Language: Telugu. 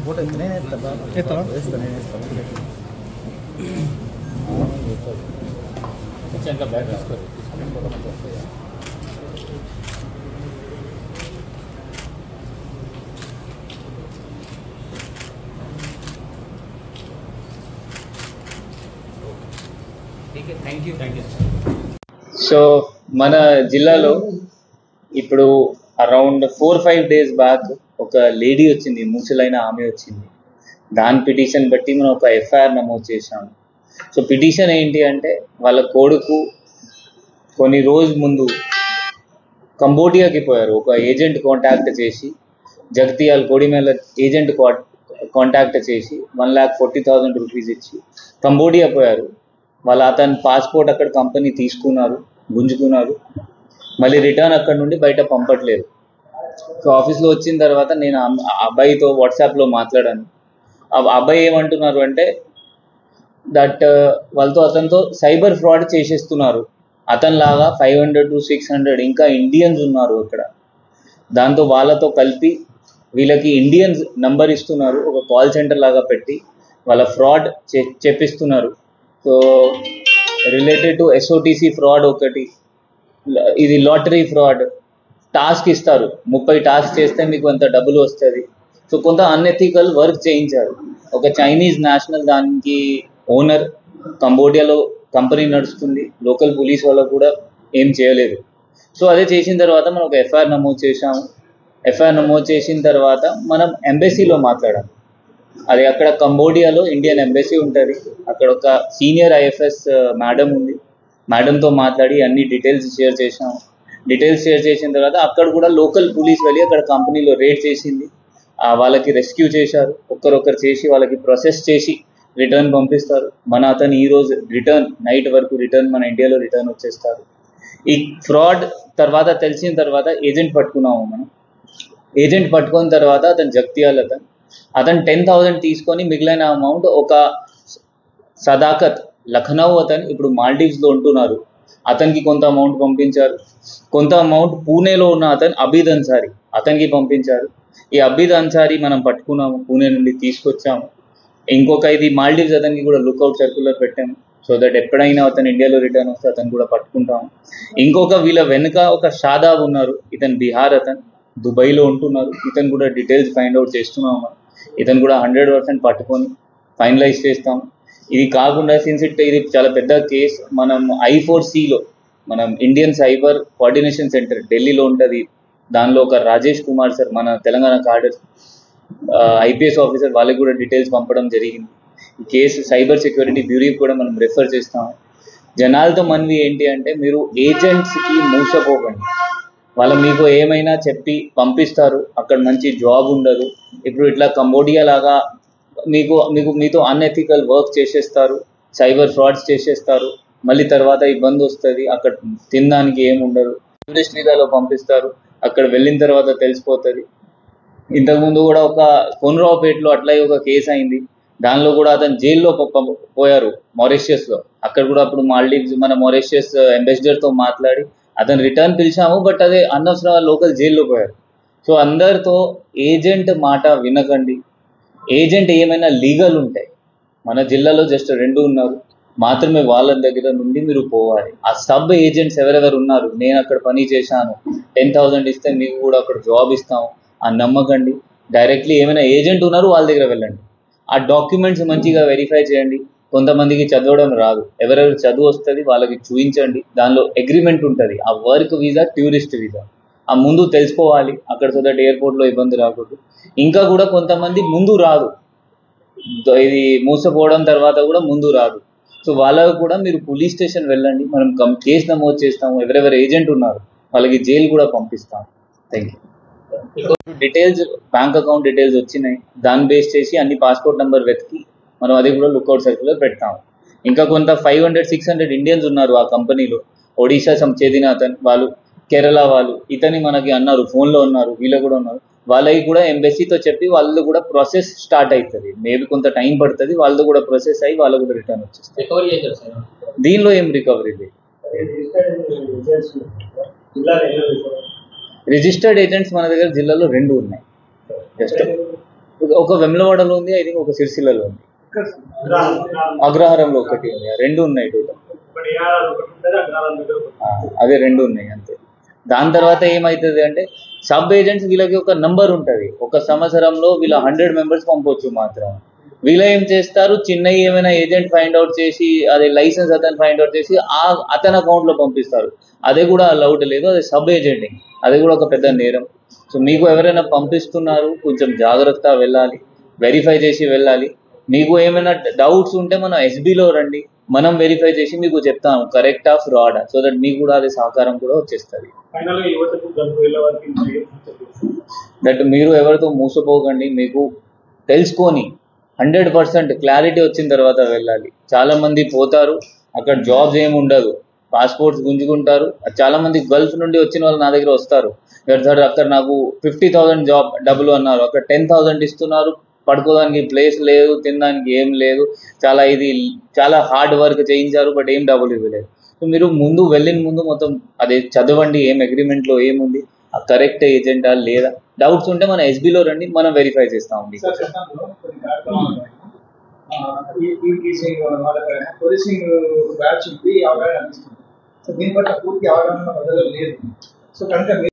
ఫోటో నేను వేస్తాను బ్యాగ్ తీసుకోరు. సో మన జిల్లాలో ఇప్పుడు అరౌండ్ 4-5 డేస్ బ్యాక్ ఒక లేడీ వచ్చింది, ముసలైన ఆమె వచ్చింది. దాని పిటిషన్ బట్టి మనం ఒక ఎఫ్ఐఆర్ నమోదు చేశాము. సో పిటిషన్ ఏంటి అంటే, వాళ్ళ కొడుకు కొన్ని రోజు ముందు కంబోడియాకి పోయారు. ఒక ఏజెంట్ కాంటాక్ట్ చేసి, జగతియాల్ కోడిమేల ఏజెంట్ కాంటాక్ట్ చేసి 1,40,000 రూపీస్ ఇచ్చి కంబోడియా పోయారు. అతని పాస్పోర్ట్ అక్కడ కంపెనీ తీసుకున్నారు, గుంజుకున్నారు. మళ్ళీ రిటర్న్ అక్కడ నుండి బయట పంపట్లేదు. సో ఆఫీస్లో వచ్చిన తర్వాత నేను అబ్బాయితో వాట్సాప్లో మాట్లాడాను. ఆ అబ్బాయి ఏమంటున్నారు అంటే అతనితో సైబర్ ఫ్రాడ్ చేసేస్తున్నారు. అతనిలాగా 500 to 600 ఇంకా ఇండియన్స్ ఉన్నారు అక్కడ. దాంతో వాళ్ళతో కలిపి వీళ్ళకి ఇండియన్స్ నంబర్ ఇస్తున్నారు, ఒక కాల్ సెంటర్ లాగా పెట్టి వాళ్ళ ఫ్రాడ్ చెప్పిస్తున్నారు. So related to SOTC fraud ఒకటి, ఇది లాటరీ ఫ్రాడ్. టాస్క్ ఇస్తారు, 30 టాస్క్ చేస్తే మీకు అంత డబ్బులు వస్తుంది. సో కొంత అన్ఎథికల్ వర్క్ చేయించారు. ఒక చైనీస్ నేషనల్ దానికి ఓనర్, కంబోడియాలో కంపెనీ నడుస్తుంది, లోకల్ పోలీస్ వాళ్ళు కూడా ఏం చేయలేదు. సో అదే చేసిన తర్వాత మనం ఒక ఎఫ్ఐఆర్ నమోదు చేశాము. ఎఫ్ఐఆర్ నమోదు చేసిన తర్వాత మనం ఎంబసీలో మాట్లాడాము. అది అక్కడ కంబోడియాలో ఇండియన్ ఎంబసీ ఉంటుంది. అక్కడ ఒక సీనియర్ IFS మేడం ఉంది. మేడంతో మాట్లాడి అన్ని డీటెయిల్స్ షేర్ చేసాము. డీటెయిల్స్ షేర్ చేసిన తర్వాత అక్కడ కూడా లోకల్ పోలీస్ వెళ్ళి అక్కడ కంపెనీలో రేడ్ చేసింది. వాళ్ళకి రెస్క్యూ చేశారు. ఒక్కరొక్కరు చేసి వాళ్ళకి ప్రాసెస్ చేసి రిటర్న్ పంపిస్తారు. అతను ఈరోజు రిటర్న్ నైట్ వరకు మన ఇండియాలో రిటర్న్ వచ్చేస్తారు. ఈ ఫ్రాడ్ తర్వాత తెలిసిన తర్వాత ఏజెంట్ పట్టుకున్నాము మనం. ఏజెంట్ పట్టుకున్న తర్వాత అతను జగతియాల్ అతను 10,000 తీసుకొని మిగిలిన అమౌంట్ ఒక సదాకత్ లఖనౌ అతను ఇప్పుడు మాల్దీవ్స్లో ఉంటున్నారు, అతనికి కొంత అమౌంట్ పంపించారు. కొంత అమౌంట్ పూణేలో ఉన్న అతను అబీద్ అన్సారీ అతనికి పంపించారు. ఈ అబీద్ అన్సారీ మనం పట్టుకున్నాము, పూణే నుండి తీసుకొచ్చాము. ఇంకొక ఇది మాల్దీవ్స్ అతనికి కూడా లుక్అవుట్ సర్క్యులర్ పెట్టాము. సో దట్ ఎప్పుడైనా అతను ఇండియాలో రిటర్న్ వస్తే అతను కూడా పట్టుకుంటాము. ఇంకొక వీళ్ళ వెనుక ఒక షాదాబ్ ఉన్నారు, ఇతను బీహార్, అతను దుబాయ్లో ఉంటున్నారు. ఇతను కూడా డీటెయిల్స్ ఫైండ్ అవుట్ చేస్తున్నాము. ఇతను కూడా 100% పట్టుకొని ఫైనలైజ్ చేస్తాము. ఇది కాకుండా సిన్స్ ఇది చాలా పెద్ద కేసు, మనం I4Cలో మనం ఇండియన్ సైబర్ కోఆర్డినేషన్ సెంటర్ ఢిల్లీలో ఉంటుంది. దానిలో ఒక రాజేష్ కుమార్ సార్, మన తెలంగాణ కార్డర్ IPS ఆఫీసర్, వాళ్ళకి కూడా డీటెయిల్స్ పంపడం జరిగింది. ఈ కేసు సైబర్ సెక్యూరిటీ బ్యూరోకి కూడా మనం రెఫర్ చేస్తాము. జనాలతో మనవి ఏంటి అంటే, మీరు ఏజెంట్స్కి మోసపోకండి. వాళ్ళు మీకు ఏమైనా చెప్పి పంపిస్తారు, అక్కడ మంచి జాబ్ ఉండదు. ఇప్పుడు ఇట్లా కంబోడియా లాగా మీతో అన్ఎథికల్ వర్క్ చేసేస్తారు, సైబర్ ఫ్రాడ్స్ చేసేస్తారు. మళ్ళీ తర్వాత ఇబ్బంది వస్తుంది, అక్కడ తినడానికి ఏముండదు. టూరిస్ట్ వీసాలో పంపిస్తారు, అక్కడ వెళ్ళిన తర్వాత తెలిసిపోతుంది. ఇంతకుముందు కూడా ఒక కొనరావుపేటలో అట్లా ఒక కేసు అయింది. దానిలో కూడా అతను జైల్లో పోయారు, మారిషియస్లో. అక్కడ కూడా అప్పుడు మాల్దీవ్స్ మన మారిషియస్ అంబాసిడర్తో మాట్లాడి అతను రిటర్న్ పిలిచాము, బట్ అదే అనవసరంగా లోకల్ జైల్లో పోయారు. సో అందరితో ఏజెంట్ మాట వినకండి. ఏజెంట్ ఏమైనా లీగల్ ఉంటాయి, మన జిల్లాలో జస్ట్ 2 ఉన్నారు మాత్రమే, వాళ్ళ దగ్గర నుండి మీరు పోవాలి. ఆ సబ్ ఏజెంట్స్ ఎవరెవరు ఉన్నారు, నేను అక్కడ పని చేశాను, 10,000 ఇస్తే మీకు కూడా అక్కడ జాబ్ ఇస్తాము, ఆ నమ్మకండి. డైరెక్ట్లీ ఏమైనా ఏజెంట్ ఉన్నారు వాళ్ళ దగ్గర వెళ్ళండి. ఆ డాక్యుమెంట్స్ మంచిగా వెరిఫై చేయండి. కొంతమందికి చదవడం రాదు, ఎవరెవరు చదువు వస్తుంది వాళ్ళకి చూపించండి. దానిలో అగ్రిమెంట్ ఉంటుంది, ఆ వర్క్ వీసా, టూరిస్ట్ వీసా, ఆ ముందు తెలుసుకోవాలి అక్కడ, సో దట్ ఎయిర్పోర్ట్లో ఇబ్బంది రాకూడదు. ఇంకా కూడా కొంతమంది ముందు రాదు, ఇది మోసపోవడం తర్వాత కూడా ముందు రాదు. సో వాళ్ళకు కూడా మీరు పోలీస్ స్టేషన్ వెళ్ళండి, మనం కేసు నమోదు చేస్తాము. ఎవరెవరు ఏజెంట్ ఉన్నారు వాళ్ళకి జైలు కూడా పంపిస్తాము. Thank you. Details, bank account details వచ్చినాయి, దాన్ని బేస్ చేసి అన్ని పాస్పోర్ట్ నెంబర్ వెతికి మనం అది కూడా లుక్అవుట్ సర్క్యులర్ పెడతాము. ఇంకా కొంత 500-600 ఇండియన్స్ ఉన్నారు ఆ కంపెనీలో. ఒడిశా చెందిన అతను, వాళ్ళు కేరళ వాళ్ళు, ఇతని మనకి అన్నారు, ఫోన్లో ఉన్నారు, వీళ్ళు కూడా ఉన్నారు. వాళ్ళకి కూడా ఎంబసీతో చెప్పి వాళ్ళు కూడా ప్రాసెస్ స్టార్ట్ అవుతుంది. మేబీ కొంత టైం పడుతుంది, వాళ్ళతో కూడా ప్రాసెస్ అయ్యి వాళ్ళు కూడా రిటర్న్ వచ్చేస్తారు. దీనిలో ఏం రికవరీ లేదు. రిజిస్టర్డ్ ఏజెంట్స్ మన దగ్గర జిల్లాలో 2 ఉన్నాయి. జస్ట్ ఒక వెమ్లవాడలో ఉంది, ఐ థింక్ ఒక సిరిసిల్లలో ఉంది, అగ్రహారంలో ఒకటి ఉంది, 2 ఉన్నాయి టోటల్. అదే 2 ఉన్నాయి అంతే. దాని తర్వాత ఏమవుతుంది అంటే సబ్ ఏజెంట్స్ వీళ్ళకి ఒక నంబర్ ఉంటుంది. ఒక సంవత్సరంలో వీళ్ళ 100 మెంబర్స్ పంపొచ్చు మాత్రం. వీళ్ళు ఏం చేస్తారు, చిన్నవి ఏమైనా ఏజెంట్ ఫైండ్ అవుట్ చేసి అదే లైసెన్స్ అతను ఫైండ్ అవుట్ చేసి అతని అకౌంట్లో పంపిస్తారు. అదే కూడా అలౌడ్ లేదు, అది సబ్ ఏజెంటింగ్, అది కూడా ఒక పెద్ద నేరం. సో మీకు ఎవరైనా పంపిస్తున్నారు కొంచెం జాగ్రత్త వెళ్ళాలి, వెరిఫై చేసి వెళ్ళాలి. మీకు ఏమైనా డౌట్స్ ఉంటే మనం ఎస్బీలో రండి, మనం వెరిఫై చేసి మీకు చెప్తాము కరెక్టా ఫ్రాడా, సో దట్ మీకు కూడా అది సహకారం కూడా వచ్చేస్తుంది. దట్ మీరు ఎవరితో మోసపోకండి, మీకు తెలుసుకొని 100% క్లారిటీ వచ్చిన తర్వాత వెళ్ళాలి. చాలామంది పోతారు, అక్కడ జాబ్స్ ఏమి ఉండదు, పాస్పోర్ట్స్ గుంజుకుంటారు. చాలామంది గల్ఫ్ నుండి వచ్చిన వాళ్ళు నా దగ్గర వస్తారు, సార్ అక్కడ నాకు 50,000 జాబ్ డబ్బులు అన్నారు, అక్కడ 10,000 ఇస్తున్నారు, పడుకోవడానికి ప్లేస్ లేదు, తినడానికి ఏం లేదు, చాలా హార్డ్ వర్క్ చేయించారు, బట్ ఏం డబ్బులు ఇవ్వలేదు. సో మీరు ముందు వెళ్ళిన ముందు మొత్తం అది చదవండి, ఏం అగ్రిమెంట్లో ఏముంది, ఆ కరెక్ట్ ఏజెంటా లేదా, డౌట్స్ ఉంటే మన ఎస్బీలో రండి, మనం వెరిఫై చేస్తాం. పోలీసింగ్ బ్యాచ్ ఉంది, అవగాహన అందిస్తుంది. సో దీని పట్ల పూర్తి అవగాహన ప్రజలు లేదు. సో కనుక